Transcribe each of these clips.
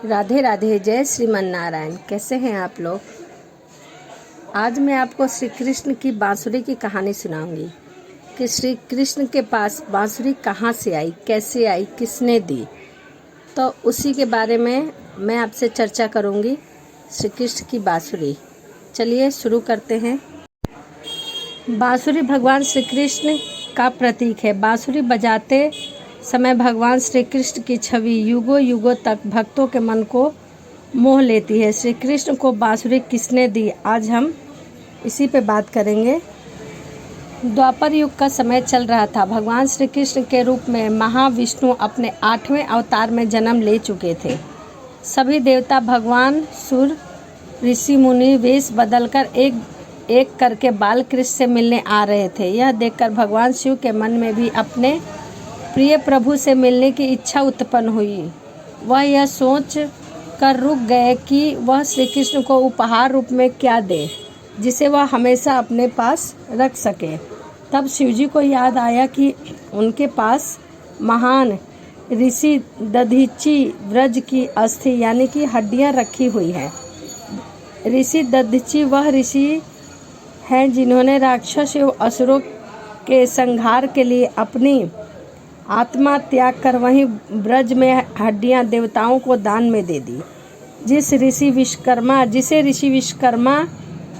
राधे राधे, जय श्रीमन नारायण। कैसे हैं आप लोग। आज मैं आपको श्री कृष्ण की बांसुरी की कहानी सुनाऊंगी कि श्री कृष्ण के पास बांसुरी कहाँ से आई, कैसे आई, किसने दी। तो उसी के बारे में मैं आपसे चर्चा करूंगी। श्री कृष्ण की बांसुरी, चलिए शुरू करते हैं। बांसुरी भगवान श्री कृष्ण का प्रतीक है। बांसुरी बजाते समय भगवान श्री कृष्ण की छवि युगों युगों तक भक्तों के मन को मोह लेती है। श्री कृष्ण को बांसुरी किसने दी, आज हम इसी पे बात करेंगे। द्वापर युग का समय चल रहा था। भगवान श्री कृष्ण के रूप में महाविष्णु अपने 8वें अवतार में जन्म ले चुके थे। सभी देवता, भगवान, सुर, ऋषि मुनि वेश बदलकर एक एक करके बाल कृष्ण से मिलने आ रहे थे। यह देखकर भगवान शिव के मन में भी अपने प्रिय प्रभु से मिलने की इच्छा उत्पन्न हुई। वह यह सोच कर रुक गए कि वह श्री कृष्ण को उपहार रूप में क्या दे जिसे वह हमेशा अपने पास रख सके। तब शिवजी को याद आया कि उनके पास महान ऋषि दधीची व्रज की अस्थि यानी कि हड्डियां रखी हुई हैं। ऋषि दधीची वह ऋषि हैं जिन्होंने राक्षस एवं असुरों के संहार के लिए अपनी आत्मा त्याग कर वहीं ब्रज में हड्डियां देवताओं को दान में दे दी। जिसे ऋषि विश्वकर्मा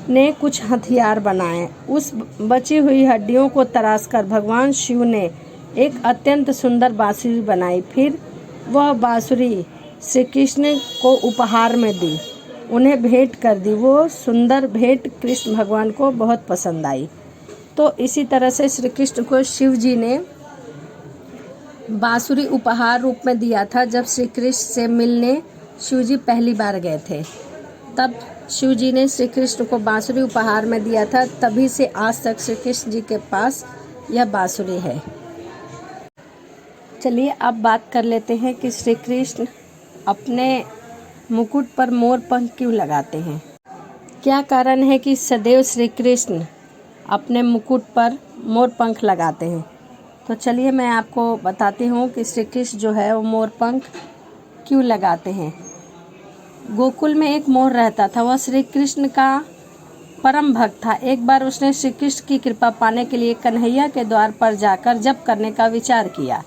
ने कुछ हथियार बनाए। उस बची हुई हड्डियों को तराशकर भगवान शिव ने एक अत्यंत सुंदर बांसुरी बनाई। फिर वह बांसुरी श्री कृष्ण को उपहार में दी, उन्हें भेंट कर दी। वो सुंदर भेंट कृष्ण भगवान को बहुत पसंद आई। तो इसी तरह से श्री कृष्ण को शिव जी ने बांसुरी उपहार रूप में दिया था। जब श्री कृष्ण से मिलने शिवजी पहली बार गए थे, तब शिवजी ने श्री कृष्ण को बांसुरी उपहार में दिया था। तभी से आज तक श्री कृष्ण जी के पास यह बांसुरी है। चलिए अब बात कर लेते हैं कि श्री कृष्ण अपने मुकुट पर मोर पंख क्यों लगाते हैं। क्या कारण है कि सदैव श्री कृष्ण अपने मुकुट पर मोर पंख लगाते हैं। तो चलिए मैं आपको बताती हूँ कि श्री कृष्ण जो है वो मोर पंख क्यों लगाते हैं। गोकुल में एक मोर रहता था। वह श्री कृष्ण का परम भक्त था। एक बार उसने श्री कृष्ण की कृपा पाने के लिए कन्हैया के द्वार पर जाकर जप करने का विचार किया।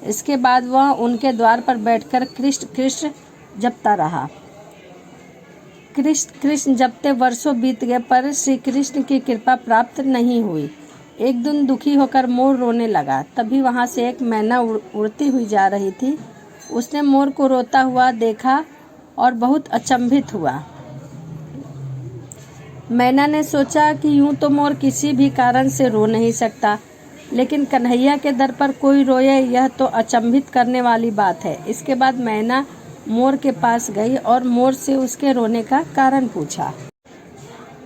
इसके बाद वह उनके द्वार पर बैठकर कृष्ण कृष्ण जपता रहा। कृष्ण कृष्ण जपते वर्षों बीत गए पर श्री कृष्ण की कृपा प्राप्त नहीं हुई। एक दिन दुखी होकर मोर रोने लगा। तभी वहां से एक मैना उड़ती हुई जा रही थी। उसने मोर को रोता हुआ देखा और बहुत अचंभित हुआ। मैना ने सोचा कि यूं तो मोर किसी भी कारण से रो नहीं सकता, लेकिन कन्हैया के दर पर कोई रोए, यह तो अचंभित करने वाली बात है। इसके बाद मैना मोर के पास गई और मोर से उसके रोने का कारण पूछा।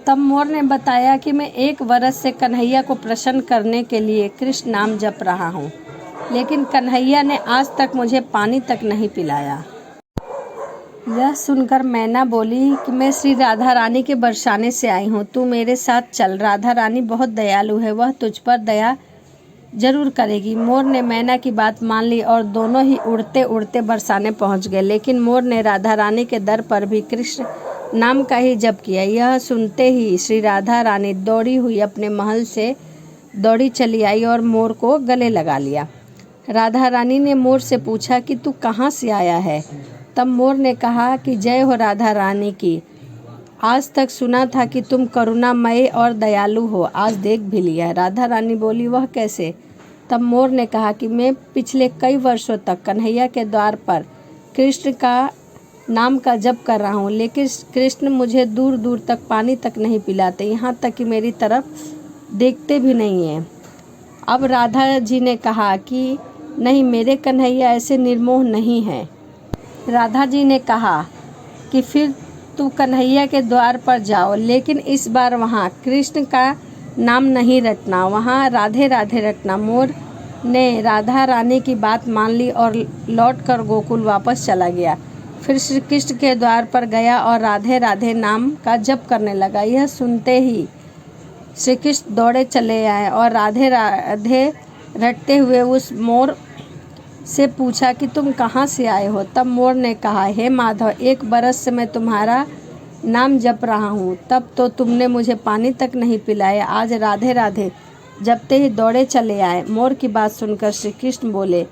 तब मोर ने बताया कि मैं 1 वर्ष से कन्हैया को प्रसन्न करने के लिए कृष्ण नाम जप रहा हूँ, लेकिन कन्हैया ने आज तक मुझे पानी तक नहीं पिलाया। यह सुनकर मैना बोली कि मैं श्री राधा रानी के बरसाने से आई हूँ, तू मेरे साथ चल। राधा रानी बहुत दयालु है, वह तुझ पर दया जरूर करेगी। मोर ने मैना की बात मान ली और दोनों ही उड़ते उड़ते बरसाने पहुँच गए। लेकिन मोर ने राधा रानी के दर पर भी कृष्ण नाम का ही जप किया। यह सुनते ही श्री राधा रानी दौड़ी हुई अपने महल से दौड़ी चली आई और मोर को गले लगा लिया। राधा रानी ने मोर से पूछा कि तू कहाँ से आया है। तब मोर ने कहा कि जय हो राधा रानी की, आज तक सुना था कि तुम करुणामय और दयालु हो, आज देख भी लिया। राधा रानी बोली, वह कैसे। तब मोर ने कहा कि मैं पिछले कई वर्षों तक कन्हैया के द्वार पर कृष्ण का नाम का जप कर रहा हूँ, लेकिन कृष्ण मुझे दूर दूर तक पानी तक नहीं पिलाते, यहाँ तक कि मेरी तरफ देखते भी नहीं हैं। अब राधा जी ने कहा कि नहीं, मेरे कन्हैया ऐसे निर्मोह नहीं हैं। राधा जी ने कहा कि फिर तू कन्हैया के द्वार पर जाओ, लेकिन इस बार वहाँ कृष्ण का नाम नहीं रटना, वहाँ राधे राधे रटना। मोर ने राधा रानी की बात मान ली और लौटकर गोकुल वापस चला गया। फिर श्री कृष्ण के द्वार पर गया और राधे राधे नाम का जप करने लगा। यह सुनते ही श्री कृष्ण दौड़े चले आए और राधे राधे रटते हुए उस मोर से पूछा कि तुम कहाँ से आए हो। तब मोर ने कहा, हे माधव, 1 बरस से मैं तुम्हारा नाम जप रहा हूँ, तब तो तुमने मुझे पानी तक नहीं पिलाया। आज राधे राधे जपते ही दौड़े चले आए। मोर की बात सुनकर श्री कृष्ण बोले,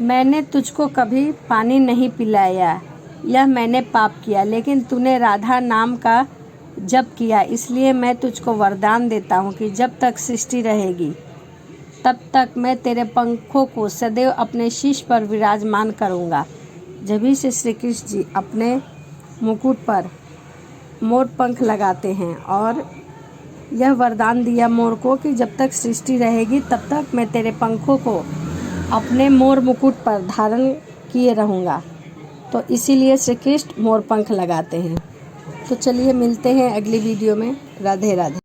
मैंने तुझको कभी पानी नहीं पिलाया, यह मैंने पाप किया, लेकिन तूने राधा नाम का जप किया, इसलिए मैं तुझको वरदान देता हूँ कि जब तक सृष्टि रहेगी तब तक मैं तेरे पंखों को सदैव अपने शीश पर विराजमान करूँगा। जभी से श्री कृष्ण जी अपने मुकुट पर मोर पंख लगाते हैं और यह वरदान दिया मोर को कि जब तक सृष्टि रहेगी तब तक मैं तेरे पंखों को अपने मोर मुकुट पर धारण किए रहूँगा। तो इसीलिए श्री कृष्ण मोर पंख लगाते हैं। तो चलिए मिलते हैं अगली वीडियो में। राधे राधे।